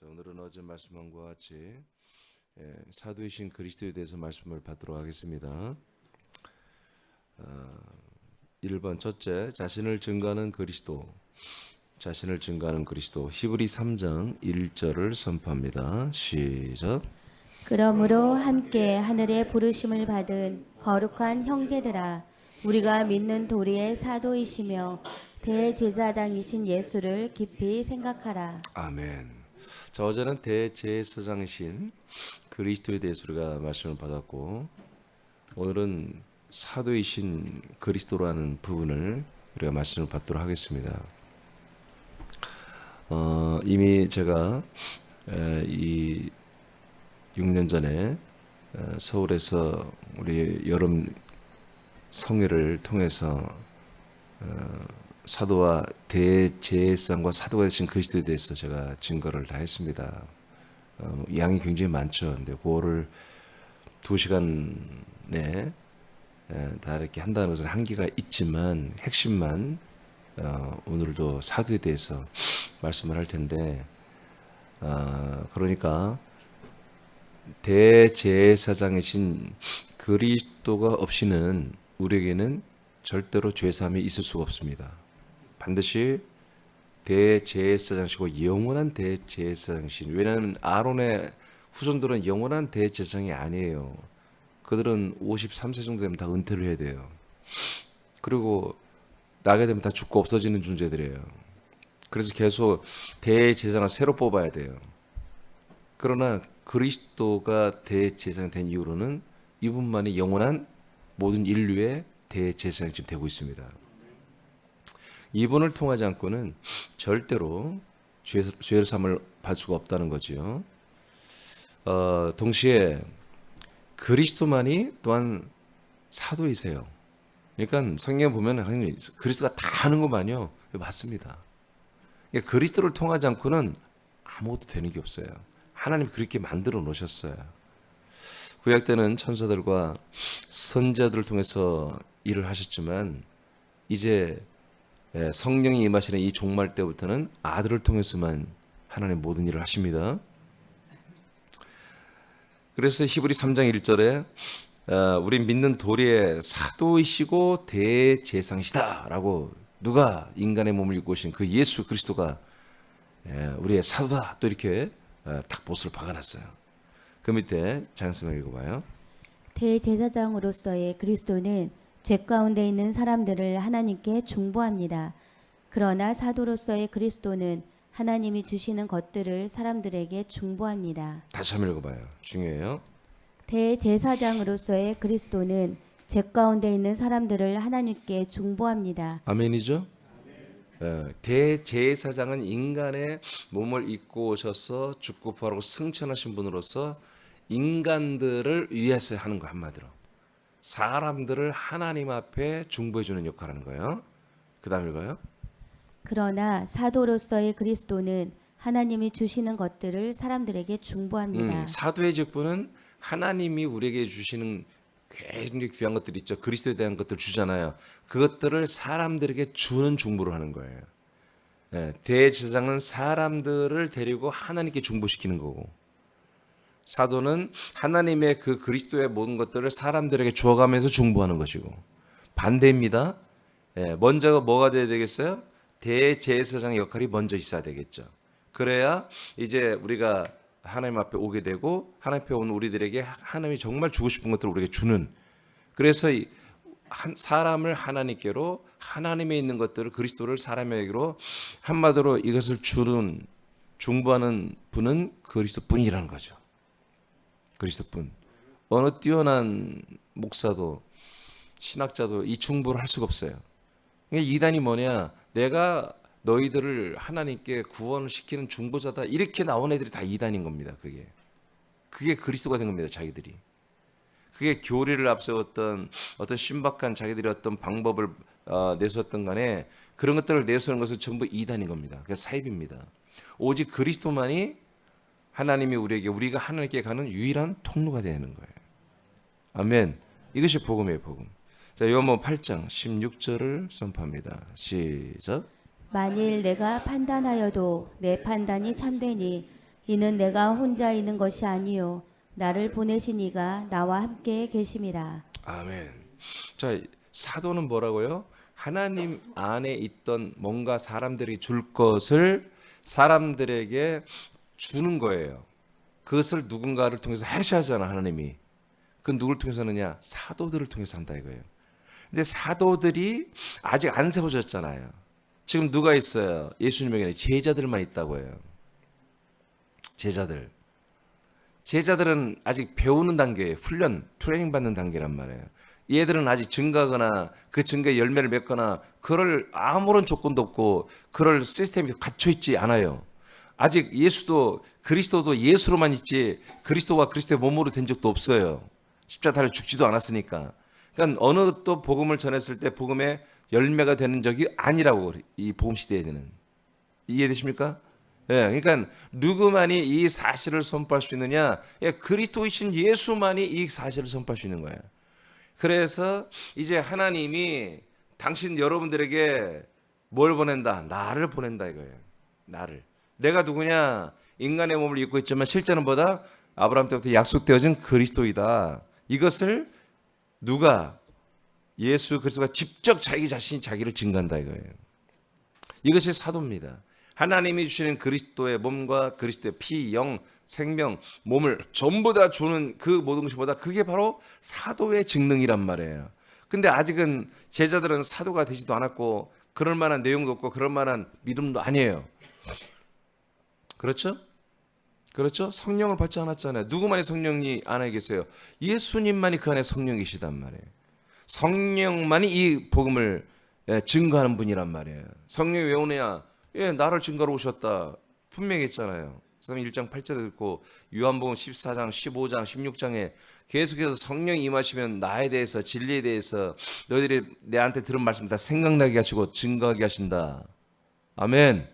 자, 오늘은 어제 말씀한 것과 같이 사도이신 그리스도에 대해서 말씀을 받도록 하겠습니다. 1번 첫째, 자신을 증거하는 그리스도. 자신을 증거하는 그리스도. 히브리 3장 1절을 선포합니다. 시작. 그러므로 함께 하늘의 부르심을 받은 거룩한 형제들아, 우리가 믿는 도리의 사도이시며 대제사장이신 예수를 깊이 생각하라. 아멘. 자, 어제는 대제사장이신 그리스도에 대해서 우리가 말씀을 받았고, 오늘은 사도이신 그리스도라는 부분을 우리가 말씀을 받도록 하겠습니다. 이미 제가 이 6년 전에 서울에서 우리 여름 성회를 통해서 사도와 대제사장과 사도가 되신 그리스도에 대해서 제가 증거를 다 했습니다. 양이 굉장히 많죠. 근데 그거를 2시간 내에 다 이렇게 한다는 것은 한계가 있지만 핵심만 오늘도 사도에 대해서 말씀을 할 텐데, 그러니까 대제사장이신 그리스도가 없이는 우리에게는 절대로 죄사함이 있을 수가 없습니다. 반드시 대제사장이시고 영원한 대제사장이신, 왜냐하면 아론의 후손들은 영원한 대제사장이 아니에요. 그들은 53세 정도 되면 다 은퇴를 해야 돼요. 그리고 나게 되면 다 죽고 없어지는 존재들이에요. 그래서 계속 대제사장을 새로 뽑아야 돼요. 그러나 그리스도가 대제사장이 된 이후로는 이분만이 영원한 모든 인류의 대제사장이 지금 되고 있습니다. 이분을 통하지 않고는 절대로 죄를 사함을 받을 수가 없다는 거지요. 동시에 그리스도만이 또한 사도이세요. 그러니까 성경에 보면 그리스도가 다 하는 것만요, 맞습니다. 그리스도를 통하지 않고는 아무것도 되는 게 없어요. 하나님 그렇게 만들어 놓으셨어요. 구약 때는 천사들과 선자들을 통해서 일을 하셨지만 이제 성령이 임하시는 이 종말 때부터는 아들을 통해서만 하나님 모든 일을 하십니다. 그래서 히브리 3장 1절에 우리 믿는 도리의 사도이시고 대제사장이시다라고, 누가 인간의 몸을 입고 오신 그 예수 그리스도가 우리의 사도다, 또 이렇게 딱 못을 박아놨어요. 그 밑에 장승을 읽어봐요. 대제사장으로서의 그리스도는 죄 가운데 있는 사람들을 하나님께 중보합니다. 그러나 사도로서의 그리스도는 하나님이 주시는 것들을 사람들에게 중보합니다. 다시 한번 읽어봐요. 중요해요. 대제사장으로서의 그리스도는 죄 가운데 있는 사람들을 하나님께 중보합니다. 아멘이죠? 대제사장은 인간의 몸을 입고 오셔서 죽고 부활하고 승천하신 분으로서 인간들을 위해서 하는 거, 한마디로 사람들을 하나님 앞에 중보해 주는 역할을 하는 거예요. 그 다음 읽어요. 그러나 사도로서의 그리스도는 하나님이 주시는 것들을 사람들에게 중보합니다. 사도의 직분은 하나님이 우리에게 주시는 굉장히 귀한 것들이 있죠. 그리스도에 대한 것들 주잖아요. 그것들을 사람들에게 주는 중보를 하는 거예요. 대제사장은 사람들을 데리고 하나님께 중보시키는 거고, 사도는 하나님의 그 그리스도의 모든 것들을 사람들에게 주어가면서 중보하는 것이고, 반대입니다. 먼저 뭐가 돼야 되겠어요? 대제사장의 역할이 먼저 있어야 되겠죠. 그래야 이제 우리가 하나님 앞에 오게 되고, 하나님 앞에 온 우리들에게 하나님이 정말 주고 싶은 것들을 우리에게 주는, 그래서 사람을 하나님께로, 하나님에 있는 것들을, 그리스도를 사람에게로, 한마디로 이것을 주는, 중보하는 분은 그리스도뿐이라는 거죠. 그리스도뿐. 어느 뛰어난 목사도 신학자도 이 중보를 할 수가 없어요. 이단이 뭐냐, 내가 너희들을 하나님께 구원을 시키는 중보자다, 이렇게 나온 애들이 다 이단인 겁니다. 그게 그리스도가 된 겁니다. 자기들이 그게 교리를 앞세웠던 어떤 신박한 자기들의 어떤 방법을 내세웠던 간에 그런 것들을 내세우는 것은 전부 이단인 겁니다. 그래서 사입입니다. 오직 그리스도만이 하나님이 우리가 하나님께 가는 유일한 통로가 되는 거예요. 아멘. 이것이 복음이에요, 복음. 자, 요한복음 8장 16절을 선포합니다. 시작. 만일 내가 판단하여도 내 판단이 참되니 이는 내가 혼자 있는 것이 아니요 나를 보내신 이가 나와 함께 계심이라. 아멘. 자, 사도는 뭐라고요? 하나님 안에 있던 뭔가 사람들이 줄 것을 사람들에게 주는 거예요. 그것을 누군가를 통해서 하셔야잖아, 하나님이. 그 누굴 통해서 하느냐? 사도들을 통해서 한다 이거예요. 근데 사도들이 아직 안 세워졌잖아요. 지금 누가 있어요? 예수님에게는 제자들만 있다고 해요. 제자들. 제자들은 아직 배우는 단계예요. 훈련, 트레이닝 받는 단계란 말이에요. 얘들은 아직 증가하거나 그 증거의 열매를 맺거나 그럴 아무런 조건도 없고 그럴 시스템이 갖춰 있지 않아요. 아직 예수도 그리스도도 예수로만 있지 그리스도와 그리스도의 몸으로 된 적도 없어요. 십자가 달려 죽지도 않았으니까. 그러니까 어느 또 복음을 전했을 때 복음의 열매가 되는 적이 아니라고 이 복음 시대에는. 이해되십니까? 예, 그러니까 누구만이 이 사실을 선포할 수 있느냐? 예, 그리스도이신 예수만이 이 사실을 선포할 수 있는 거예요. 그래서 이제 하나님이 당신 여러분들에게 뭘 보낸다? 나를 보낸다 이거예요. 나를. 내가 누구냐? 인간의 몸을 입고 있지만 실제는 뭐다? 아브라함 때부터 약속되어진 그리스도이다. 이것을 누가? 예수 그리스도가 직접 자기 자신이 자기를 증거한다 이거예요. 이것이 사도입니다. 하나님이 주시는 그리스도의 몸과 그리스도의 피, 영, 생명, 몸을 전부 다 주는 그 모든 것보다 그게 바로 사도의 직능이란 말이에요. 근데 아직은 제자들은 사도가 되지도 않았고 그럴 만한 내용도 없고 그럴 만한 믿음도 아니에요. 그렇죠? 그렇죠? 성령을 받지 않았잖아요. 누구만이 성령이 안에 계세요? 예수님만이 그 안에 성령이 계시단 말이에요. 성령만이 이 복음을 증거하는 분이란 말이에요. 성령이 왜 오느냐? 예, 나를 증거로 오셨다. 분명히 했잖아요. 1장 8절에 듣고 요한복음 14장, 15장, 16장에 계속해서 성령이 임하시면 나에 대해서 진리에 대해서 너희들이 내한테 들은 말씀 다 생각나게 하시고 증거하게 하신다. 아멘.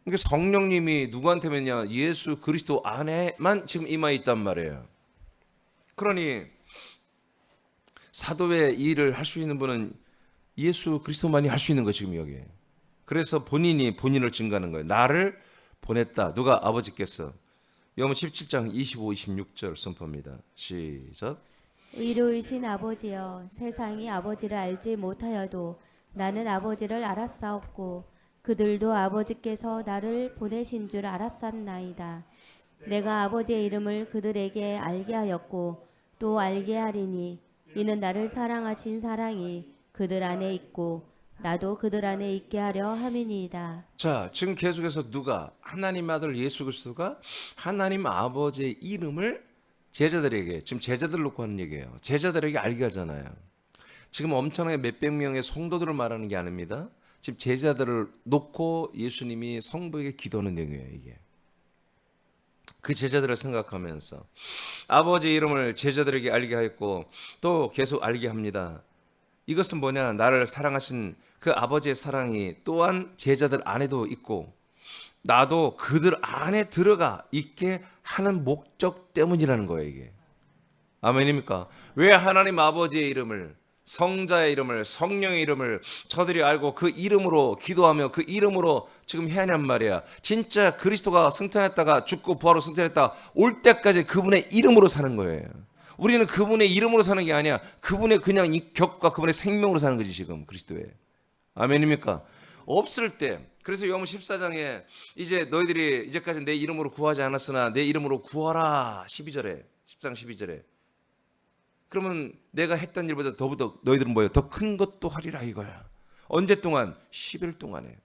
그러니까 성령님이 누구한테면요? 예수 그리스도 안에만 지금 임하 있단 말이에요. 그러니 사도의 일을 할 수 있는 분은 예수 그리스도만이 할 수 있는 거 지금 여기에. 그래서 본인이 본인을 증거하는 거예요. 나를 보냈다. 누가? 아버지께서. 요한복음 17장 25, 26절 선포합니다. 시작. 의로우신 아버지여 세상이 아버지를 알지 못하여도 나는 아버지를 알았사옵고 그들도 아버지께서 나를 보내신 줄 알았사옵나이다. 내가 아버지의 이름을 그들에게 알게 하였고 또 알게 하리니 이는 나를 사랑하신 사랑이 그들 안에 있고 나도 그들 안에 있게 하려 함이니이다. 자, 지금 계속해서 누가? 하나님 아들 예수 그리스도가 하나님 아버지의 이름을 제자들에게, 지금 제자들 놓고 하는 얘기예요. 제자들에게 알게 하잖아요. 지금 엄청나게 몇백 명의 성도들을 말하는 게 아닙니다. 지금 제자들을 놓고 예수님이 성부에게 기도하는 내용이에요, 이게. 그 제자들을 생각하면서 아버지의 이름을 제자들에게 알게 하였고 또 계속 알게 합니다. 이것은 뭐냐? 나를 사랑하신 그 아버지의 사랑이 또한 제자들 안에도 있고 나도 그들 안에 들어가 있게 하는 목적 때문이라는 거예요, 이게. 아멘입니까? 왜 하나님 아버지의 이름을, 성자의 이름을, 성령의 이름을 저들이 알고 그 이름으로 기도하며 그 이름으로 지금 해야 하냔 말이야. 진짜 그리스도가 승천했다가 죽고 부활로 승천했다 올 때까지 그분의 이름으로 사는 거예요. 우리는 그분의 이름으로 사는 게 아니야. 그분의 그냥 이 격과 그분의 생명으로 사는 거지 지금 그리스도에. 아멘입니까? 없을 때. 그래서 요한복음 14장에 이제 너희들이 이제까지 내 이름으로 구하지 않았으나 내 이름으로 구하라. 12절에 10장 12절에. 그러면 내가 했던 일보다 더불어 너희들은 뭐예요? 더 큰 것도 하리라 이거야. 언제 동안? 10일 동안에.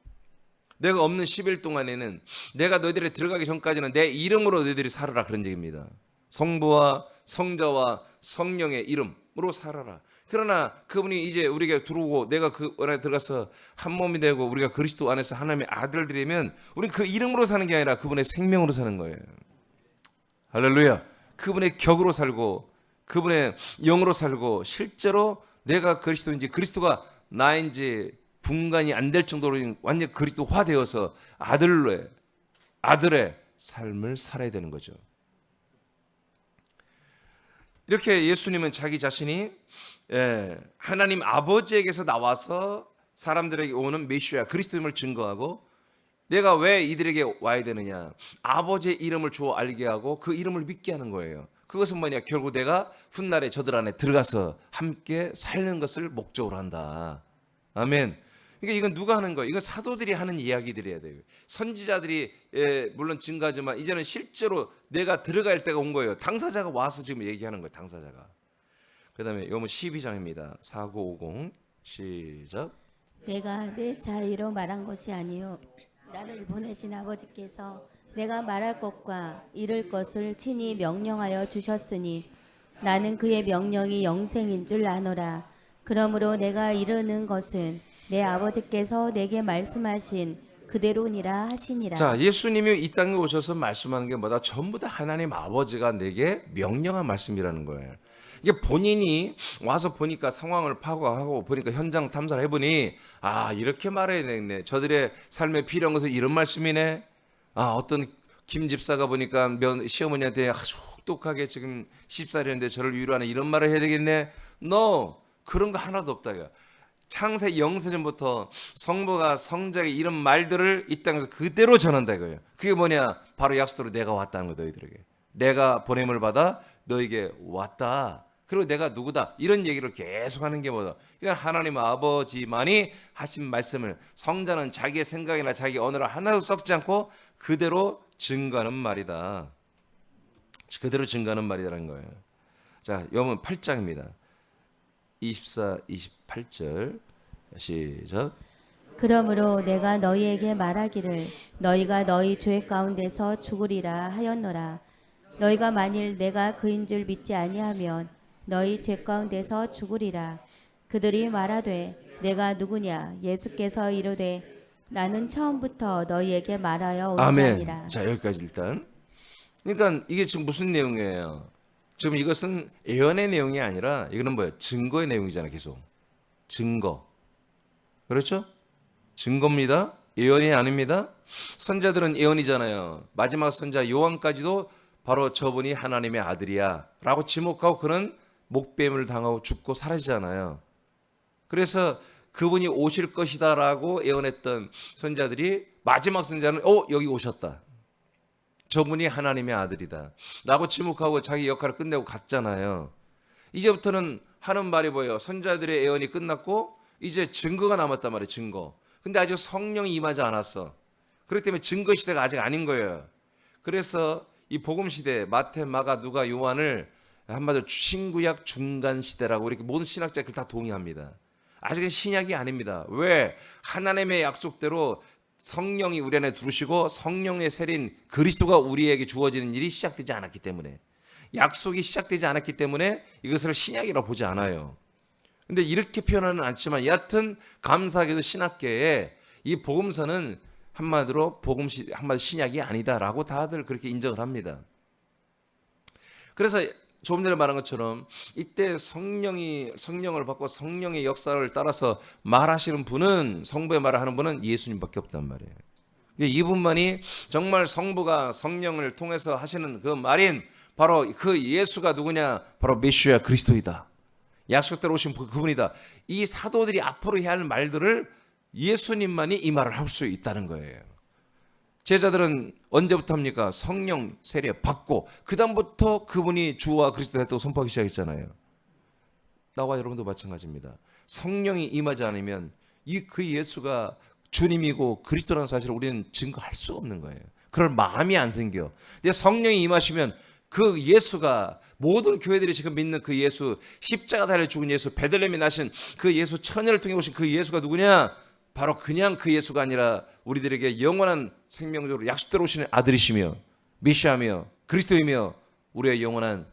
내가 없는 10일 동안에는 내가 너희들이 들어가기 전까지는 내 이름으로 너희들이 살아라 그런 얘기입니다. 성부와 성자와 성령의 이름으로 살아라. 그러나 그분이 이제 우리에게 들어오고 내가 그 안에 들어가서 한 몸이 되고 우리가 그리스도 안에서 하나님의 아들들이면 우리는 그 이름으로 사는 게 아니라 그분의 생명으로 사는 거예요. 할렐루야. 그분의 격으로 살고 그분의 영으로 살고 실제로 내가 그리스도인지 그리스도가 나인지 분간이 안 될 정도로 완전 그리스도화 되어서 아들의 삶을 살아야 되는 거죠. 이렇게 예수님은 자기 자신이 하나님 아버지에게서 나와서 사람들에게 오는 메시아 그리스도임을 증거하고 내가 왜 이들에게 와야 되느냐? 아버지의 이름을 주어 알게 하고 그 이름을 믿게 하는 거예요. 그것은 뭐냐? 결국 내가 훗날에 저들 안에 들어가서 함께 살는 것을 목적으로 한다. 아멘. 그러니까 이건 누가 하는 거예요? 이건 사도들이 하는 이야기들이어야 돼요. 선지자들이 물론 증가하지만 이제는 실제로 내가 들어갈 때가 온 거예요. 당사자가 와서 지금 얘기하는 거예요. 당사자가. 그 다음에 요번 12장입니다. 4950 시작. 내가 내 자의로 말한 것이 아니요 나를 보내신 아버지께서 내가 말할 것과 이룰 것을 친히 명령하여 주셨으니 나는 그의 명령이 영생인 줄 아노라. 그러므로 내가 이르는 것은 내 아버지께서 내게 말씀하신 그대로니라 하시니라. 자, 예수님이 이 땅에 오셔서 말씀하는 게 뭐다? 전부 다 하나님 아버지가 내게 명령한 말씀이라는 거예요. 이게 본인이 와서 보니까 상황을 파악하고 보니까 현장 탐사를 해보니 이렇게 말해야 되겠네. 저들의 삶에 필요한 것은 이런 말씀이네. 어떤 김 집사가 보니까 시어머니한테 아주 혹독하게 지금 시집살이는데 저를 위로하는 이런 말을 해야 되겠네. No, 그런 거 하나도 없다. 이거. 창세 영세전부터 성부가 성자에게 이런 말들을 이 땅에서 그대로 전한다 이거예요. 그게 뭐냐? 바로 약속대로 내가 왔다는 거 너희들에게. 내가 보냄을 받아 너에게 왔다. 그리고 내가 누구다. 이런 얘기를 계속하는 게 뭐다? 이건 하나님 아버지만이 하신 말씀을 성자는 자기의 생각이나 자기 언어를 하나도 섞지 않고 그대로 증거하는 말이다. 그대로 증거하는 말이라는 거예요. 자, 요번 8장입니다. 24, 28절 시작. 그러므로 내가 너희에게 말하기를 너희가 너희 죄 가운데서 죽으리라 하였노라. 너희가 만일 내가 그인 줄 믿지 아니하면 너희 죄 가운데서 죽으리라. 그들이 말하되 내가 누구냐? 예수께서 이르되 나는 처음부터 너희에게 말하여 온 자니라. 아멘. 자, 여기까지 일단. 그러니까 이게 지금 무슨 내용이에요? 지금 이것은 예언의 내용이 아니라 이거는 뭐예요? 증거의 내용이잖아요. 계속 증거. 그렇죠? 증거입니다. 예언이 아닙니다. 선자들은 예언이잖아요. 마지막 선자 요한까지도 바로 저분이 하나님의 아들이야 라고 지목하고 그는 목뱀을 당하고 죽고 사라지잖아요. 그래서 그분이 오실 것이다 라고 예언했던 선자들이 마지막 선자는 여기 오셨다. 저분이 하나님의 아들이다 라고 지목하고 자기 역할을 끝내고 갔잖아요. 이제부터는 하는 말이 뭐예요? 선자들의 예언이 끝났고 이제 증거가 남았단 말이에요. 증거. 근데 아직 성령이 임하지 않았어. 그렇기 때문에 증거 시대가 아직 아닌 거예요. 그래서 이 복음 시대 마태, 마가, 누가, 요한을 한마디로 신구약 중간 시대라고 이렇게 모든 신학자들이 다 동의합니다. 아직은 신약이 아닙니다. 왜? 하나님의 약속대로 성령이 우리 안에 들으시고 성령의 세린 그리스도가 우리에게 주어지는 일이 시작되지 않았기 때문에, 약속이 시작되지 않았기 때문에 이것을 신약이라고 보지 않아요. 근데 이렇게 표현하는 않지만 여하튼 감사하게도 신학계에 이 복음서는 한마디로 한마디 신약이 아니다라고 다들 그렇게 인정을 합니다. 그래서 조금 전에 말한 것처럼 이때 성령을 받고 성령의 역사를 따라서 말하시는 분은, 성부의 말을 하는 분은 예수님밖에 없단 말이에요. 이분만이 정말 성부가 성령을 통해서 하시는 그 말인 바로 그 예수가 누구냐? 바로 메시아 그리스도이다. 약속대로 오신 그분이다. 이 사도들이 앞으로 해야 할 말들을 예수님만이 이 말을 할 수 있다는 거예요. 제자들은 언제부터 합니까? 성령 세례 받고 그 다음부터 그분이 주와 그리스도 됐다고 선포하기 시작했잖아요. 나와 여러분도 마찬가지입니다. 성령이 임하지 않으면 그 예수가 주님이고 그리스도라는 사실을 우리는 증거할 수 없는 거예요. 그럴 마음이 안 생겨. 근데 성령이 임하시면 그 예수가, 모든 교회들이 지금 믿는 그 예수, 십자가 달려 죽은 예수, 베들레헴에 나신 그 예수, 처녀를 통해 오신 그 예수가 누구냐? 바로 그냥 그 예수가 아니라 우리들에게 영원한 생명적으로 약속대로 오시는 아들이시며 메시아며 그리스도이며 우리의 영원한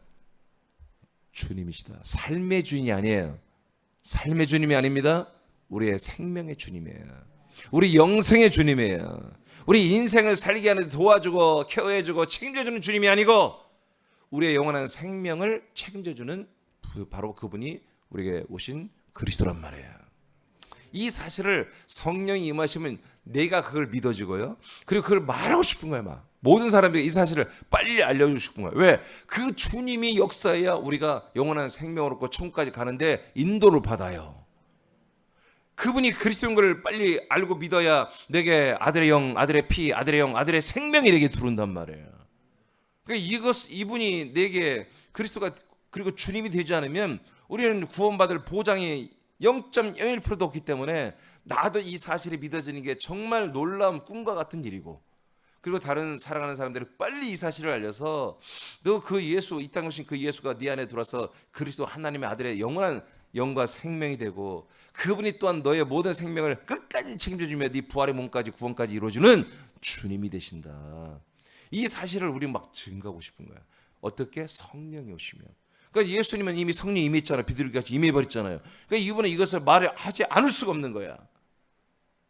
주님이시다. 삶의 주인이 아니에요. 삶의 주님이 아닙니다. 우리의 생명의 주님이에요. 우리 영생의 주님이에요. 우리 인생을 살게 하는 데 도와주고 케어해주고 책임져주는 주님이 아니고 우리의 영원한 생명을 책임져주는 바로 그분이 우리에게 오신 그리스도란 말이에요. 이 사실을 성령이 임하시면 내가 그걸 믿어지고요. 그리고 그걸 말하고 싶은 거예요. 막 모든 사람들이 이 사실을 빨리 알려주고 싶은 거예요. 왜? 그 주님이 역사해야 우리가 영원한 생명을 얻고 천국까지 가는데 인도를 받아요. 그분이 그리스도인 걸 빨리 알고 믿어야 내게 아들의 영, 아들의 피, 아들의 영, 아들의 생명이 내게 들어온단 말이에요. 그러니까 이분이 내게 그리스도가 그리고 주님이 되지 않으면 우리는 구원받을 보장이 0.01%도 없기 때문에 나도 이 사실이 믿어지는 게 정말 놀라운 꿈과 같은 일이고, 그리고 다른 사랑하는 사람들이 빨리 이 사실을 알려서 너 그 예수, 이 땅에 오신 그 예수가 네 안에 들어와서 그리스도 하나님의 아들의 영원한 영과 생명이 되고, 그분이 또한 너의 모든 생명을 끝까지 책임져주며 네 부활의 몸까지 구원까지 이루어주는 주님이 되신다. 이 사실을 우리 막 증거하고 싶은 거야. 어떻게? 성령이 오시면. 그러니까 예수님은 이미 성령이 임했잖아요. 비둘기 같이 임해버렸잖아요. 그러니까 이분은 이것을 말하지 않을 수가 없는 거야.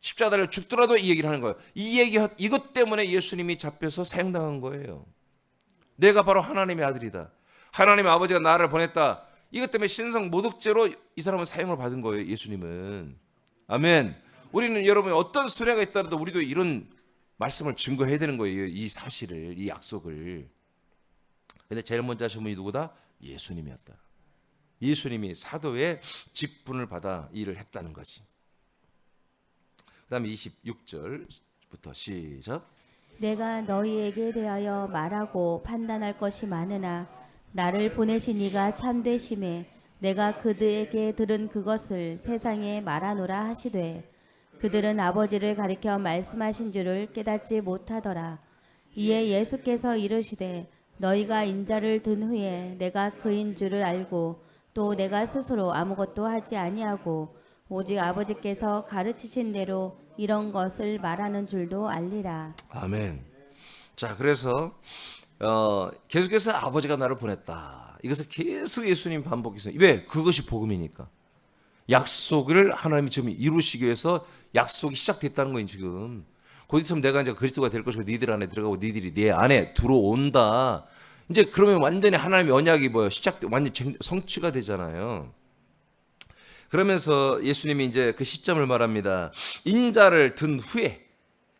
십자가를 죽더라도 이 얘기를 하는 거예요. 이것 때문에 예수님이 잡혀서 사형당한 거예요. 내가 바로 하나님의 아들이다. 하나님의 아버지가 나를 보냈다. 이것 때문에 신성 모독죄로 이 사람은 사형을 받은 거예요. 예수님은. 아멘. 우리는 여러분 어떤 수레가 있더라도 우리도 이런 말씀을 증거해야 되는 거예요. 이 사실을, 이 약속을. 근데 제일 먼저 하신 분이 누구다? 예수님이었다. 예수님이 사도의 직분을 받아 일을 했다는 거지. 그 다음에 26절부터 시작. 내가 너희에게 대하여 말하고 판단할 것이 많으나 나를 보내신 이가 참되심에 내가 그들에게 들은 그것을 세상에 말하노라 하시되 그들은 아버지를 가리켜 말씀하신 줄을 깨닫지 못하더라. 이에 예수께서 이르시되 너희가 인자를 든 후에 내가 그인 줄을 알고 또 내가 스스로 아무것도 하지 아니하고 오직 아버지께서 가르치신 대로 이런 것을 말하는 줄도 알리라. 아멘. 자, 그래서 계속해서 아버지가 나를 보냈다. 이것을 계속 예수님 반복해서, 왜? 그것이 복음이니까. 약속을 하나님이 지금 이루시기 위해서 약속이 시작됐다는 거예요. 지금 곧 있으면 내가 이제 그리스도가 될 것이고 니들 안에 들어가고 니들이 내 안에 들어온다. 이제 그러면 완전히 하나님의 언약이 뭐예요? 완전 성취가 되잖아요. 그러면서 예수님이 이제 그 시점을 말합니다. 인자를 든 후에,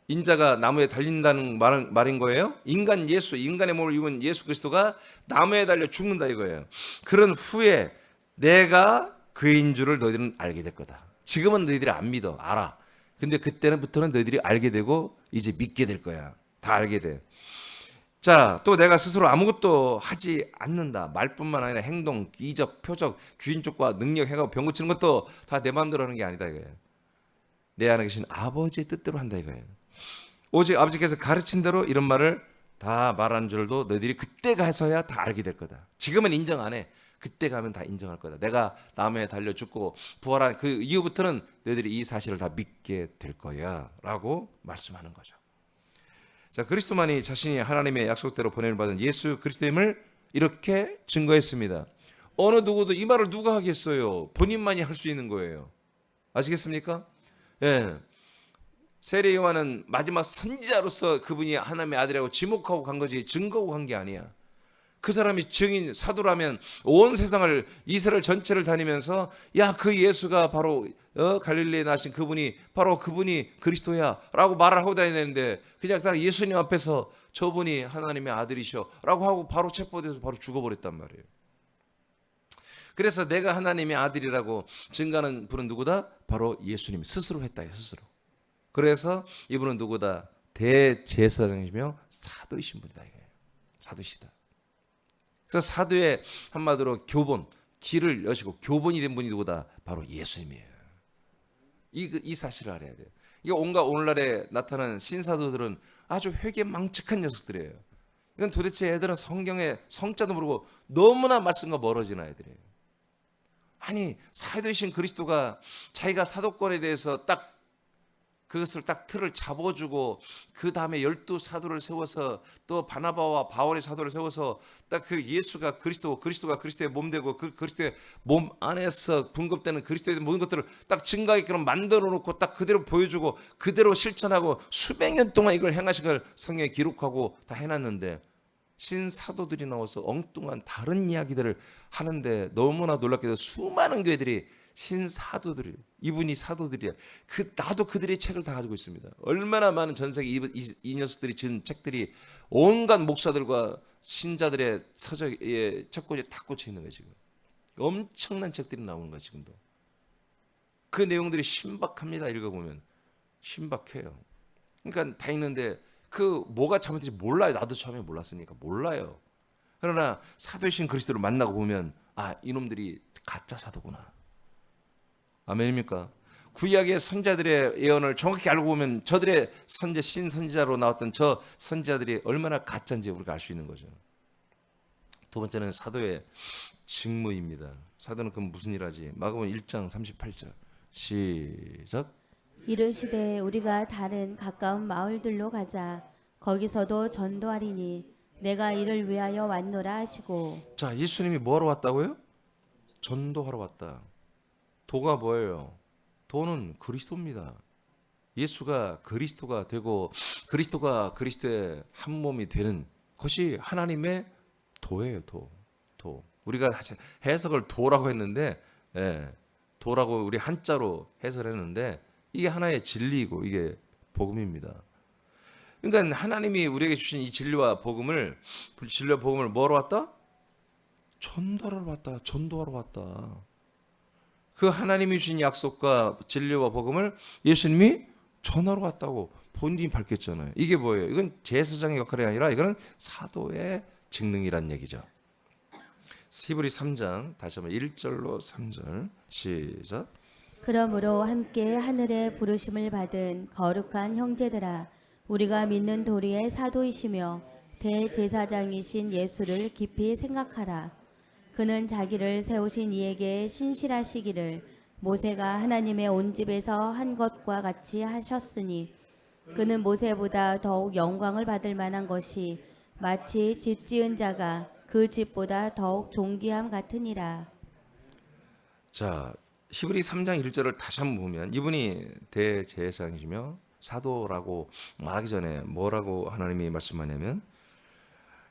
인자가 나무에 달린다는 말인 거예요. 인간의 몸을 입은 예수 그리스도가 나무에 달려 죽는다 이거예요. 그런 후에 내가 그인 줄을 너희들은 알게 될 거다. 지금은 너희들이 안 믿어, 알아. 근데 그때부터는 너희들이 알게 되고 이제 믿게 될 거야. 다 알게 돼. 자, 또 내가 스스로 아무것도 하지 않는다. 말뿐만 아니라 행동, 이적, 표적, 귀인족과 능력, 해가고 병 고치는 것도 다 내 마음대로 하는 게 아니다 이거예요. 내 안에 계신 아버지의 뜻대로 한다 이거예요. 오직 아버지께서 가르친 대로 이런 말을 다 말한 줄도 너희들이 그때 가서야 다 알게 될 거다. 지금은 인정 안 해. 그때 가면 다 인정할 거다. 내가 나무에 달려 죽고 부활한 그 이후부터는 너희들이 이 사실을 다 믿게 될 거야 라고 말씀하는 거죠. 자, 그리스도만이 자신이 하나님의 약속대로 보냄을 받은 예수 그리스도임을 이렇게 증거했습니다. 어느 누구도 이 말을 누가 하겠어요? 본인만이 할 수 있는 거예요. 아시겠습니까? 예. 세례 요한은 마지막 선지자로서 그분이 하나님의 아들이라고 지목하고 간 거지 증거하고 간 게 아니야. 그 사람이 증인 사도라면 온 세상을 이스라엘 전체를 다니면서 야, 그 예수가 바로 갈릴리에 나신 그분이 바로 그분이 그리스도야 라고 말을 하고 다녀야 되는데 그냥 딱 예수님 앞에서 저분이 하나님의 아들이셔 라고 하고 바로 체포돼서 바로 죽어버렸단 말이에요. 그래서 내가 하나님의 아들이라고 증거하는 분은 누구다? 바로 예수님 스스로 했다. 스스로. 그래서 이분은 누구다? 대제사장이시며 사도이신 분이다. 이거예요. 사도시다. 그래서 사도의 한마디로 교본, 길을 여시고 교본이 된 분이 누구다? 바로 예수님이에요. 이 사실을 알아야 돼요. 이게 오늘날에 나타나는 신사도들은 아주 회개망측한 녀석들이에요. 이건 도대체 애들은 성경의 성자도 모르고 너무나 말씀과 멀어진 아이들이에요. 아니, 사도이신 그리스도가 자기가 사도권에 대해서 딱 그것을 딱 틀을 잡아주고 그 다음에 12사도를 세워서 또 바나바와 바울의 사도를 세워서 딱 그 예수가 그리스도가 그리스도의 몸 되고 그 그리스도의 몸 안에서 분급되는 그리스도의 모든 것들을 딱 증거하게끔 만들어 놓고 딱 그대로 보여주고 그대로 실천하고 수백 년 동안 이걸 행하신 걸 성경에 기록하고 다 해놨는데 신사도들이 나와서 엉뚱한 다른 이야기들을 하는데 너무나 놀랍게도 수많은 교회들이 신사도들이 이분이 사도들이야. 나도 그들의 책을 다 가지고 있습니다. 얼마나 많은 전 세계 이 녀석들이 지은 책들이 온갖 목사들과 신자들의 서적에 책꽂이에 다 꽂혀 있는 거예요. 지금 엄청난 책들이 나오는 거예요. 지금도. 그 내용들이 신박합니다. 읽어보면 신박해요. 그러니까 다 읽는데 그 뭐가 잘못인지 몰라요. 나도 처음에 몰랐으니까 몰라요. 그러나 사도이신 그리스도를 만나고 보면 아, 이놈들이 가짜 사도구나. 아멘입니까? 구약의 선자들의 예언을 정확히 알고 보면 저들의 선제 신선지자로 나왔던 저 선지자들이 얼마나 가짜인지 우리가 알 수 있는 거죠. 두 번째는 사도의 직무입니다. 사도는 그럼 무슨 일 하지? 마가복음 1장 38절 시작. 이르시되 우리가 다른 가까운 마을들로 가자. 거기서도 전도하리니 내가 이를 위하여 왔노라 하시고. 자, 예수님이 뭐하러 왔다고요? 전도하러 왔다. 도가 뭐예요? 도는 그리스도입니다. 예수가 그리스도가 되고 그리스도가 그리스도의 한 몸이 되는 것이 하나님의 도예요. 도. 우리가 해석을 도라고 했는데, 도라고 우리 한자로 해설했는데 이게 하나의 진리이고 이게 복음입니다. 그러니까 하나님이 우리에게 주신 이 진리와 복음을 뭐하러 왔다? 전도하러 왔다. 전도하러 왔다. 그 하나님이 주신 약속과 진리와 복음을 예수님이 전하러 왔다고 본인이 밝혔잖아요. 이게 뭐예요? 이건 제사장의 역할이 아니라 이거는 사도의 직능이란 얘기죠. 히브리 3장 다시 한번 1절로 3절 시작. 그러므로 함께 하늘의 부르심을 받은 거룩한 형제들아, 우리가 믿는 도리의 사도이시며 대제사장이신 예수를 깊이 생각하라. 그는 자기를 세우신 이에게 신실하시기를 모세가 하나님의 온 집에서 한 것과 같이 하셨으니 그는 모세보다 더욱 영광을 받을 만한 것이 마치 집 지은 자가 그 집보다 더욱 존귀함 같으니라. 자, 히브리 3장 1절을 다시 한번 보면 이분이 대제사장이시며 사도라고 말하기 전에 뭐라고 하나님이 말씀하냐면,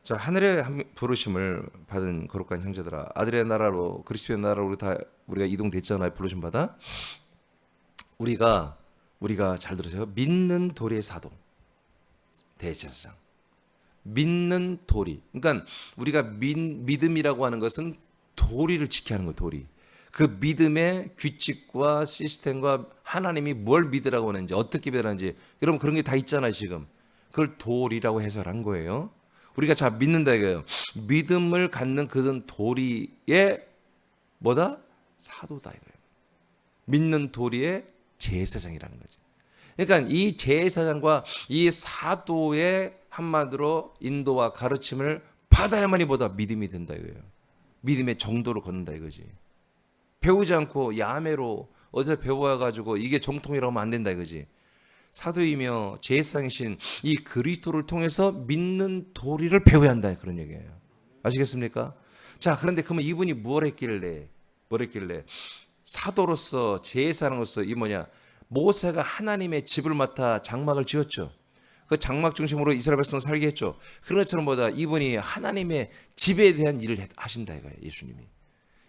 자, 하늘의 부르심을 받은 거룩한 형제들아, 아들의 나라로 그리스도의 나라로 우리가 이동됐잖아요. 부르심 받아 우리가 잘 들으세요. 믿는 도리의 사도 대제사장. 믿는 도리. 그러니까 우리가 믿음이라고 하는 것은 도리를 지켜야 하는 거예요. 도리. 그 믿음의 규칙과 시스템과 하나님이 뭘 믿으라고 하는지 어떻게 믿으라는지 여러분 그런 게 다 있잖아요. 지금 그걸 도리라고 해설한 거예요. 우리가 자 믿는다 이거예요. 믿음을 갖는 그런 도리의 뭐다? 사도다 이거예요. 믿는 도리의 제사장이라는 거죠. 그러니까 이 제사장과 이 사도의 한마디로 인도와 가르침을 받아야만이 보다 믿음이 된다 이거예요. 믿음의 정도를 걷는다 이거지. 배우지 않고 야매로 어디서 배워가지고 이게 정통이라고 하면 안 된다 이거지. 사도이며 제사장이신 이 그리스도를 통해서 믿는 도리를 배워야 한다 그런 얘기예요. 아시겠습니까? 자, 그런데 그러면 이분이 뭘 했길래 사도로서 제사장으로서 이 모세가 하나님의 집을 맡아 장막을 지었죠. 그 장막 중심으로 이스라엘 백성 살게 했죠. 그런 것처럼 이분이 하나님의 집에 대한 일을 하신다 이거예요. 예수님이.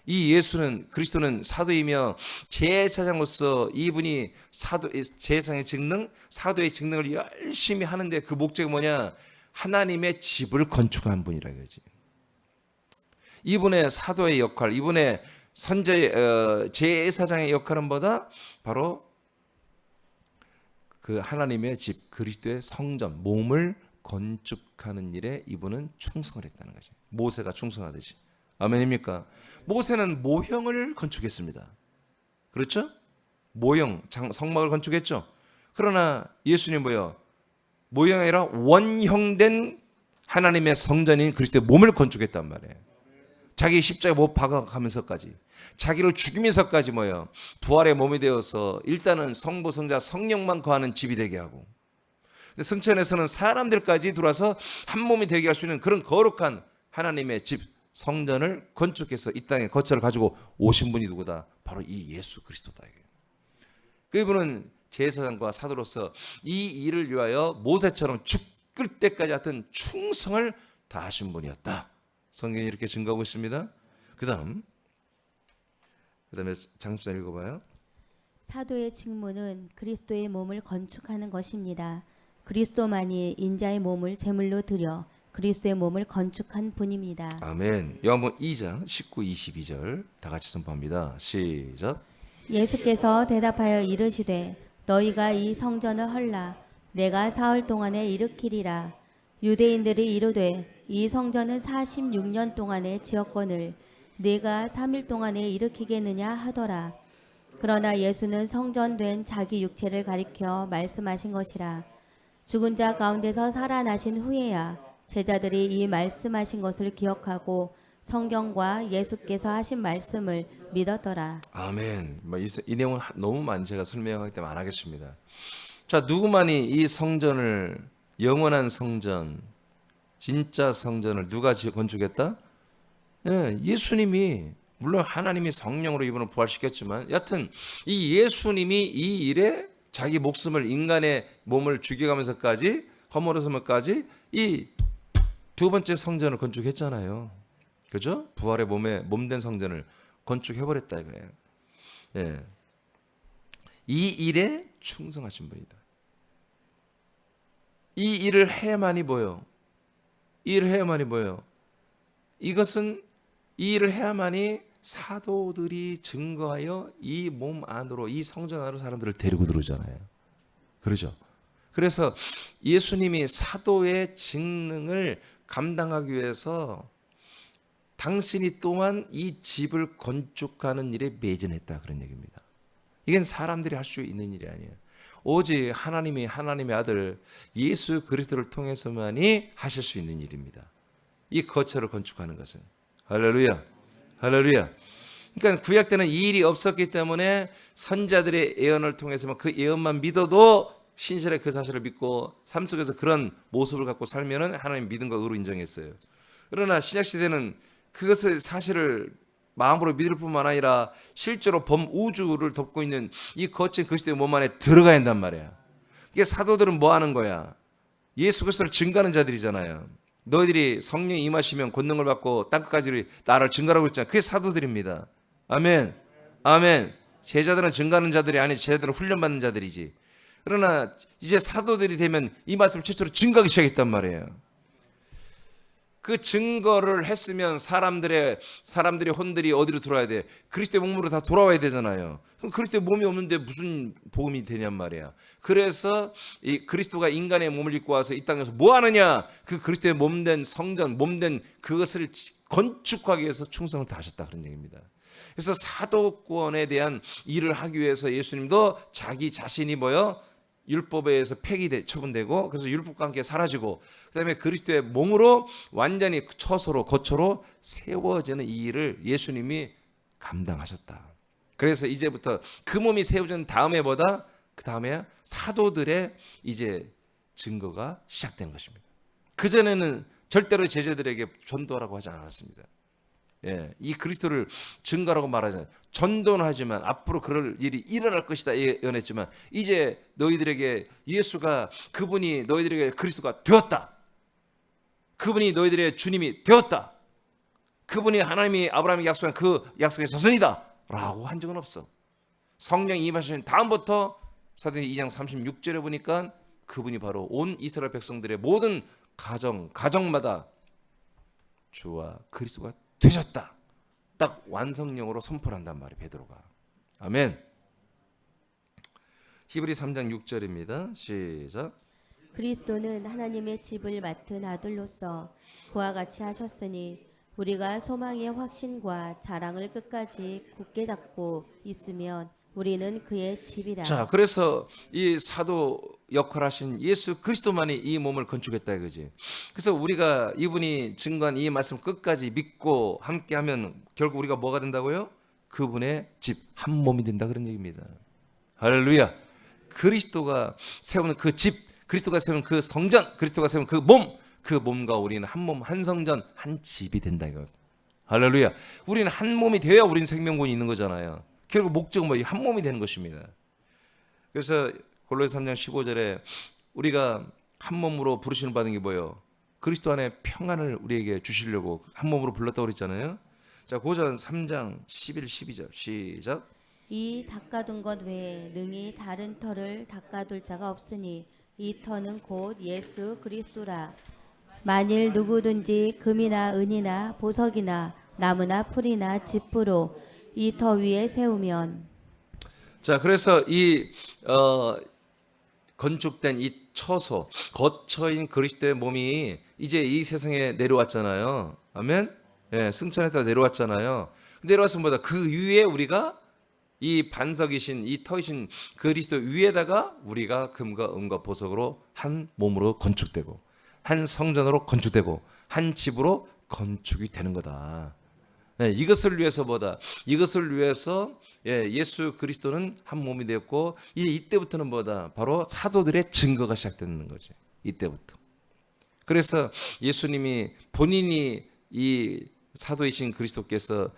이 예수는 그리스도는 사도이며 제사장으로서 이분이 제사장의 직능, 사도의 직능을 열심히 하는데 그 목적이 뭐냐? 하나님의 집을 건축한 분이라 이거지. 이분의 사도의 역할, 이분의 제사장의 역할은 바로 그 하나님의 집, 그리스도의 성전, 몸을 건축하는 일에 이분은 충성을 했다는 거지. 모세가 충성하듯이. 아멘입니까? 모세는 모형을 건축했습니다. 그렇죠? 모형, 성막을 건축했죠. 그러나 예수님 모형이 아니라 원형된 하나님의 성전인 그리스도의 몸을 건축했단 말이에요. 자기 십자가에 못 박아가면서까지, 자기를 죽이면서까지 부활의 몸이 되어서 일단은 성부, 성자, 성령만 거하는 집이 되게 하고, 성전에서는 사람들까지 들어와서 한 몸이 되게 할 수 있는 그런 거룩한 하나님의 집, 성전을 건축해서 이 땅에 거처를 가지고 오신 분이 누구다? 바로 이 예수 그리스도다. 그분은 제사장과 사도로서 이 일을 위하여 모세처럼 죽을 때까지 하여튼 충성을 다하신 분이었다. 성경이 이렇게 증거하고 있습니다. 그 다음에 장수장 읽어봐요. 사도의 직무는 그리스도의 몸을 건축하는 것입니다. 그리스도만이 인자의 몸을 제물로 드려 그리스도의 몸을 건축한 분입니다. 아멘. 요한복음 2장 19, 22절 다 같이 선포합니다. 시작. 예수께서 대답하여 이르시되 너희가 이 성전을 헐라 내가 사흘 동안에 일으키리라. 유대인들이 이르되 이 성전은 46년 동안에 지었거늘 네가 3일 동안에 일으키겠느냐 하더라. 그러나 예수는 성전된 자기 육체를 가리켜 말씀하신 것이라. 죽은 자 가운데서 살아나신 후에야 제자들이 이 말씀하신 것을 기억하고 성경과 예수께서 하신 말씀을 믿었더라. 아멘. 이 내용은 너무 많이 제가 설명하기 때문에 안 하겠습니다. 자, 누구만이 이 성전을, 영원한 성전, 진짜 성전을 누가 건축했다? 예, 예수님이, 물론 하나님이 성령으로 이분을 부활시켰지만 여하튼 이 예수님이 이 일에 자기 목숨을, 인간의 몸을 죽여가면서까지, 허물어서까지 이 두 번째 성전을 건축했잖아요. 그죠? 부활의 몸된 성전을 건축해버렸다 이거예요. 예. 이 일에 충성하신 분이다. 이 일을 해야만이 뭐요? 이 일을 해야만이 뭐요? 이것은 이 일을 해야만이 사도들이 증거하여 이 몸 안으로, 이 성전 안으로 사람들을 데리고 들어오잖아요. 그러죠? 그래서 예수님이 사도의 직능을 감당하기 위해서 당신이 또한 이 집을 건축하는 일에 매진했다, 그런 얘기입니다. 이건 사람들이 할 수 있는 일이 아니에요. 오직 하나님이, 하나님의 아들 예수 그리스도를 통해서만이 하실 수 있는 일입니다. 이 거처를 건축하는 것은. 할렐루야, 할렐루야. 그러니까 구약 때는 이 일이 없었기 때문에 선자들의 예언을 통해서만, 그 예언만 믿어도 신실하게 그 사실을 믿고 삶 속에서 그런 모습을 갖고 살면은 하나님 믿음과 의로 인정했어요. 그러나 신약 시대는 그것을, 사실을 마음으로 믿을 뿐만 아니라 실제로 범우주를 덮고 있는 이 거친 그리스도의 몸 안에 들어가야 한단 말이야. 이게 사도들은 뭐 하는 거야? 예수 그리스도를 증거하는 자들이잖아요. 너희들이 성령이 임하시면 권능을 받고 땅끝까지 나를 증거하라고 했잖아요. 그게 사도들입니다. 아멘, 아멘. 제자들은 증거하는 자들이 아니, 제자들은 훈련받는 자들이지. 그러나 이제 사도들이 되면 이 말씀을 최초로 증거하기 시작했단 말이에요. 그 증거를 했으면 사람들의 혼들이 어디로 돌아야 돼? 그리스도의 몸으로 다 돌아와야 되잖아요. 그럼 그리스도의 몸이 없는데 무슨 복음이 되냔 말이야. 그래서 이 그리스도가 인간의 몸을 입고 와서 이 땅에서 뭐 하느냐? 그 그리스도의 몸된 성전, 몸된 그것을 건축하기 위해서 충성을 다하셨다, 그런 얘기입니다. 그래서 사도권에 대한 일을 하기 위해서 예수님도 자기 자신이 뭐요? 율법에 의해서 처분되고, 그래서 율법과 함께 사라지고, 그 다음에 그리스도의 몸으로 완전히 처소로, 거처로 세워지는 이 일을 예수님이 감당하셨다. 그래서 이제부터 그 몸이 세워진 다음에 그 다음에 사도들의 이제 증거가 시작된 것입니다. 그전에는 절대로 제자들에게 전도하라고 하지 않았습니다. 예, 이 그리스도를 증거라고 말하잖아요. 전도는 하지만 앞으로 그럴 일이 일어날 것이다 예언했지만, 이제 너희들에게 예수가, 그분이 너희들에게 그리스도가 되었다. 그분이 너희들의 주님이 되었다. 그분이 하나님이 아브라함에게 약속한 그 약속의 자손이다 라고 한 적은 없어. 성령이 임하신 다음부터 사도행전 2장 36절에 보니까 그분이 바로 온 이스라엘 백성들의 모든 가정마다 주와 그리스도가 되셨다. 딱 완성령으로 선포를 한단 말이에요, 베드로가. 아멘. 히브리 3장 6절입니다. 시작. 그리스도는 하나님의 집을 맡은 아들로서 그와 같이 하셨으니 우리가 소망의 확신과 자랑을 끝까지 굳게 잡고 있으면 우리는 그의 집이라. 자, 그래서 이 사도 역할하신 예수 그리스도만이 이 몸을 건축했다 이거지. 그래서 우리가 이분이 증거한 이 말씀 끝까지 믿고 함께하면 결국 우리가 뭐가 된다고요? 그분의 집, 한 몸이 된다, 그런 얘기입니다. 할렐루야. 그리스도가 세우는 그 집, 그리스도가 세우는 그 성전, 그리스도가 세우는 그 몸, 그 몸과 우리는 한 몸, 한 성전, 한 집이 된다 이거. 할렐루야. 우리는 한 몸이 되어야 우리는 생명권이 있는 거잖아요. 결국 목적은 뭐 한 몸이 되는 것입니다. 그래서 골로새 3장 15절에 우리가 한 몸으로 부르심을 받은 게 뭐예요? 그리스도 안에 평안을 우리에게 주시려고 한 몸으로 불렀다고 그랬잖아요. 자, 고전 3장 11, 12절 시작. 이 닦아둔 것 외에 능히 다른 터를 닦아둘 자가 없으니 이 터는 곧 예수 그리스도라. 만일 누구든지 금이나 은이나 보석이나 나무나 풀이나 지푸로 이 터 위에 세우면. 자, 그래서 이 건축된 이 처소, 거처인 그리스도의 몸이 이제 이 세상에 내려왔잖아요. 아멘. 예, 승천했다 내려왔잖아요. 내려와서 뭐다? 그 위에 우리가 이 반석이신 이 터이신 그리스도 위에다가 우리가 금과 은과 보석으로 한 몸으로 건축되고 한 성전으로 건축되고 한 집으로 건축이 되는 거다. 네, 이것을 위해서 뭐다? 이것을 위해서 예수 그리스도는 한 몸이 되었고 이때부터는 뭐다? 바로 사도들의 증거가 시작되는 거죠. 이때부터. 그래서 예수님이 본인이 이 사도이신 그리스도께서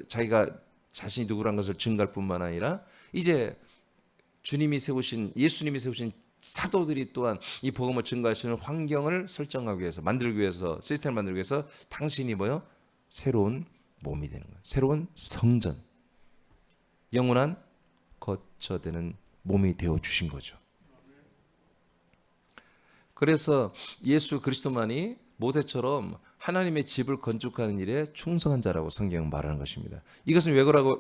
자기가 자신이 누구란 것을 증거할 뿐만 아니라 이제 예수님이 세우신 사도들이 또한 이 복음을 증거할 수 있는 환경을 설정하기 위해서 만들기 위해서 시스템을 만들기 위해서 당신이 뭐요? 새로운 몸이 되는 거예요. 새로운 성전, 영원한 거처되는 몸이 되어 주신 거죠. 그래서 예수 그리스도만이 모세처럼 하나님의 집을 건축하는 일에 충성한 자라고 성경은 말하는 것입니다. 이것은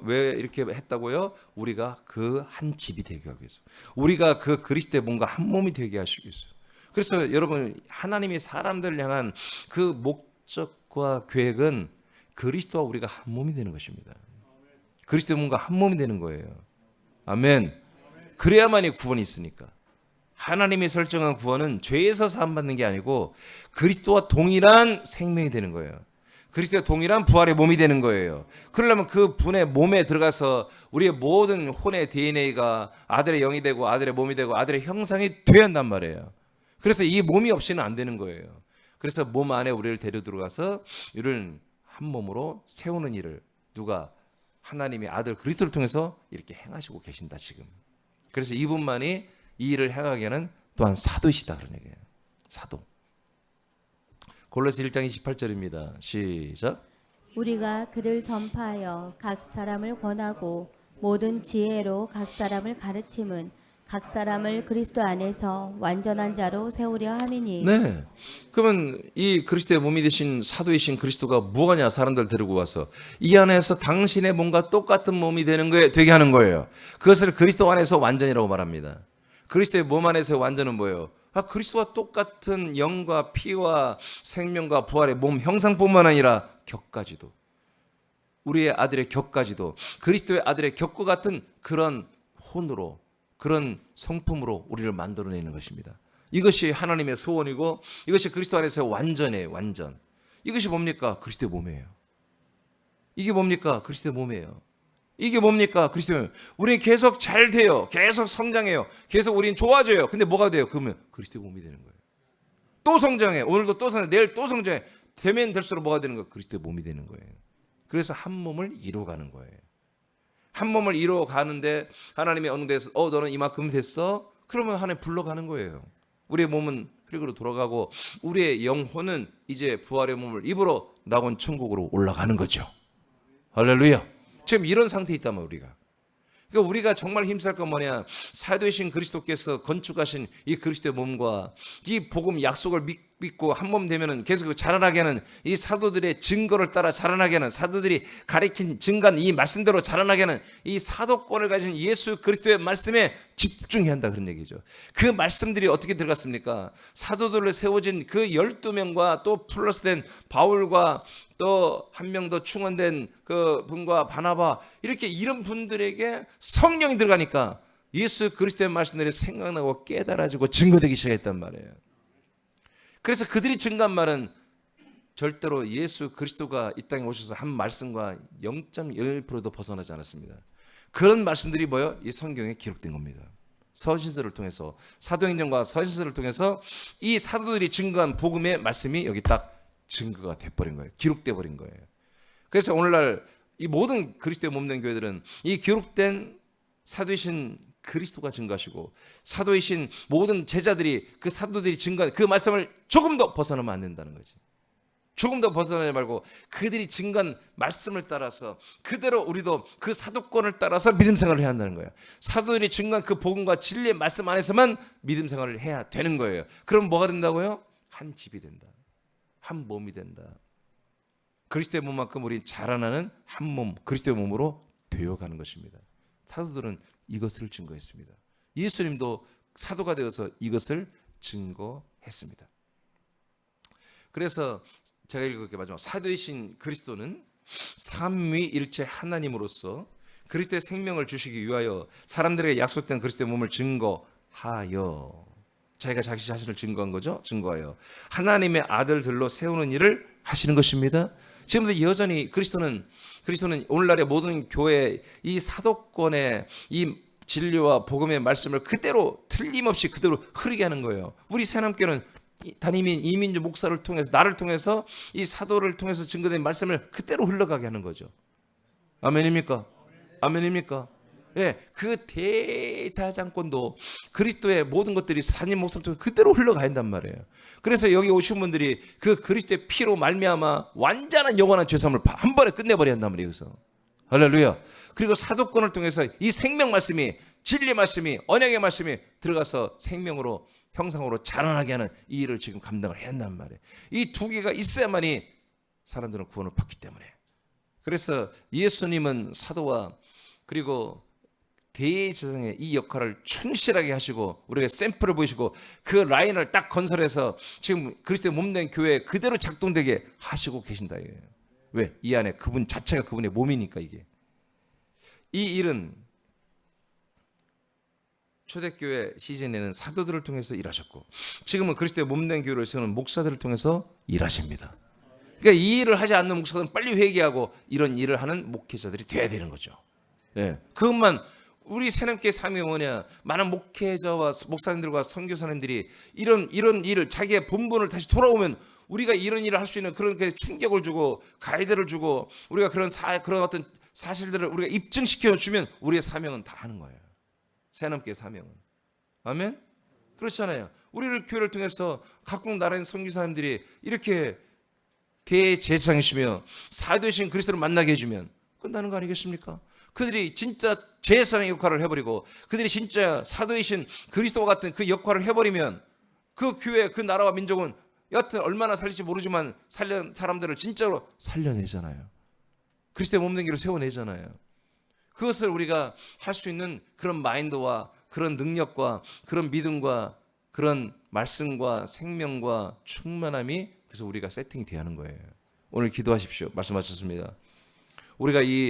왜 이렇게 했다고요? 우리가 그 한 집이 되게 하기 위해서, 우리가 그 그리스도의 몸과 한 몸이 되게 하시기 위해서. 그래서 여러분, 하나님이 사람들을 향한 그 목적과 계획은 그리스도와 우리가 한 몸이 되는 것입니다. 그리스도의 몸과 한 몸이 되는 거예요. 아멘. 그래야만이 구원이 있으니까. 하나님이 설정한 구원은 죄에서 사함받는 게 아니고 그리스도와 동일한 생명이 되는 거예요. 그리스도와 동일한 부활의 몸이 되는 거예요. 그러려면 그 분의 몸에 들어가서 우리의 모든 혼의 DNA가 아들의 영이 되고 아들의 몸이 되고 아들의 형상이 되어야 한단 말이에요. 그래서 이 몸이 없이는 안 되는 거예요. 그래서 몸 안에 우리를 데려 들어가서 이를 한 몸으로 세우는 일을 누가? 하나님의 아들 그리스도를 통해서 이렇게 행하시고 계신다 지금. 그래서 이분만이 이 일을 행하게 하는 또한 사도이시다 그런 얘기예요. 사도. 골로새 1장 28절입니다. 시작. 우리가 그를 전파하여 각 사람을 권하고 모든 지혜로 각 사람을 가르침은 각 사람을 그리스도 안에서 완전한 자로 세우려 함이니. 네. 그러면 이 그리스도의 몸이 되신 사도이신 그리스도가 뭐하냐? 사람들 데리고 와서 이 안에서 당신의 몸과 똑같은 몸이 되게 하는 거예요. 그것을 그리스도 안에서 완전이라고 말합니다. 그리스도의 몸 안에서의 완전은 뭐예요? 그리스도와 똑같은 영과 피와 생명과 부활의 몸 형상뿐만 아니라 격까지도, 우리의 아들의 격까지도 그리스도의 아들의 격과 같은 그런 혼으로, 그런 성품으로 우리를 만들어내는 것입니다. 이것이 하나님의 소원이고 이것이 그리스도 안에서의 완전이에요. 완전. 이것이 뭡니까? 그리스도의 몸이에요. 이게 뭡니까? 그리스도의 몸이에요. 이게 뭡니까? 그리스도의 몸. 우리는 계속 잘 돼요. 계속 성장해요. 계속 우리는 좋아져요. 근데 뭐가 돼요? 그러면 그리스도의 몸이 되는 거예요. 또 성장해. 오늘도 또 성장해. 내일 또 성장해. 되면 될수록 뭐가 되는 거예요? 그리스도의 몸이 되는 거예요. 그래서 한 몸을 이루어가는 거예요. 한 몸을 이루어가는데 하나님의 어느 데서 너는 이만큼 됐어? 그러면 하나님 불러가는 거예요. 우리의 몸은 흙으로 돌아가고 우리의 영혼은 이제 부활의 몸을 입으러 낙원 천국으로 올라가는 거죠. 할렐루야. 지금 이런 상태에 있다면 우리가. 그러니까 우리가 정말 힘쓸 건 뭐냐? 사도이신 그리스도께서 건축하신 이 그리스도의 몸과 이 복음 약속을 믿고 한 몸 되면은 계속 자라나게 하는 이 사도들의 증거를 따라 자라나게 하는, 사도들이 가리킨 증거한 이 말씀대로 자라나게 하는 이 사도권을 가진 예수 그리스도의 말씀에 집중해야 한다 그런 얘기죠. 그 말씀들이 어떻게 들어갔습니까? 사도들로 세워진 그 12명과 또 플러스된 바울과 또 한 명 더 충원된 그 분과 바나바, 이렇게 이런 분들에게 성령이 들어가니까 예수 그리스도의 말씀들이 생각나고 깨달아지고 증거되기 시작했단 말이에요. 그래서 그들이 증거한 말은 절대로 예수 그리스도가 이 땅에 오셔서 한 말씀과 0.1%도 벗어나지 않았습니다. 그런 말씀들이 뭐예요? 이 성경에 기록된 겁니다. 서신서를 통해서, 사도행전과 서신서를 통해서 이 사도들이 증거한 복음의 말씀이 여기 딱 증거가 돼버린 거예요. 기록돼 버린 거예요. 그래서 오늘날 이 모든 그리스도의 몸된 교회들은 이 기록된 사도이신 그리스도가 증거하시고 사도이신 모든 제자들이, 그 사도들이 증거한 그 말씀을 조금 더 벗어나면 안 된다는 거지. 조금 더 벗어나지 말고 그들이 증거한 말씀을 따라서 그대로 우리도 그 사도권을 따라서 믿음 생활을 해야 한다는 거예요. 사도들이 증거한 그 복음과 진리의 말씀 안에서만 믿음 생활을 해야 되는 거예요. 그럼 뭐가 된다고요? 한 집이 된다. 한 몸이 된다. 그리스도의 몸만큼 우리 자라나는 한 몸, 그리스도의 몸으로 되어가는 것입니다. 사도들은 이것을 증거했습니다. 예수님도 사도가 되어서 이것을 증거했습니다. 그래서 제가 읽을게 마지막 사도이신 그리스도는 삼위일체 하나님으로서 그리스도의 생명을 주시기 위하여 사람들에게 약속된 그리스도의 몸을 증거하여, 자기가 자기 자신을 증거한 거죠. 증거하여 하나님의 아들들로 세우는 일을 하시는 것입니다. 지금도 여전히 그리스도는 오늘날의 모든 교회 이 사도권의 이 진리와 복음의 말씀을 그대로 틀림없이 그대로 흐르게 하는 거예요. 우리 새남교는 담임인 이민주 목사를 통해서, 나를 통해서, 이 사도를 통해서 증거된 말씀을 그대로 흘러가게 하는 거죠. 아멘입니까? 아멘입니까? 예, 그 대자장권도 그리스도의 모든 것들이 담임 목사를 통해서 그대로 흘러가야 한단 말이에요. 그래서 여기 오신 분들이 그 그리스도의 피로 말미암아 완전한 영원한 죄사함을 한 번에 끝내버려야 한단 말이에요. 그래서 할렐루야. 그리고 사도권을 통해서 이 생명 말씀이, 진리 말씀이, 언약의 말씀이 들어가서 생명으로, 형상으로 자라나게 하는 이 일을 지금 감당을 해야 한단 말이에요. 이 두 개가 있어야만이 사람들은 구원을 받기 때문에. 그래서 예수님은 사도와 그리고 대제사장의 이 역할을 충실하게 하시고 우리가 샘플을 보이시고 그 라인을 딱 건설해서 지금 그리스도의 몸된 교회에 그대로 작동되게 하시고 계신다 이거예요. 왜? 이 안에 그분 자체가 그분의 몸이니까. 이게 이 일은 초대교회 시즌에는 사도들을 통해서 일하셨고 지금은 그리스도의 몸된 교회를 세우는 목사들을 통해서 일하십니다. 그러니까 이 일을 하지 않는 목사들은 빨리 회개하고 이런 일을 하는 목회자들이 돼야 되는 거죠. 예, 그것만 우리 새남교회 삶이 뭐냐, 많은 목회자와 목사님들과 선교사님들이 이런 일을 자기의 본분을 다시 돌아오면 우리가 이런 일을 할 수 있는 그런 충격을 주고 가이드를 주고 우리가 그런 어떤 사실들을 우리가 입증시켜 주면 우리의 사명은 다 하는 거예요. 새남교회 사명은. 아멘? 그렇잖아요. 우리를 교회를 통해서 각국 나라의 선교사님들이 이렇게 대제사장이시며 사도이신 그리스도를 만나게 해주면 끝나는 거 아니겠습니까? 그들이 진짜 제사장의 역할을 해버리고 그들이 진짜 사도이신 그리스도와 같은 그 역할을 해버리면 그 교회, 그 나라와 민족은 여하튼 얼마나 살릴지 모르지만 사람들을 진짜로 살려내잖아요. 그리스도의 몸된 길을 세워내잖아요. 그것을 우리가 할 수 있는 그런 마인드와 그런 능력과 그런 믿음과 그런 말씀과 생명과 충만함이 그래서 우리가 세팅이 돼야 하는 거예요. 오늘 기도하십시오. 말씀하셨습니다. 우리가 이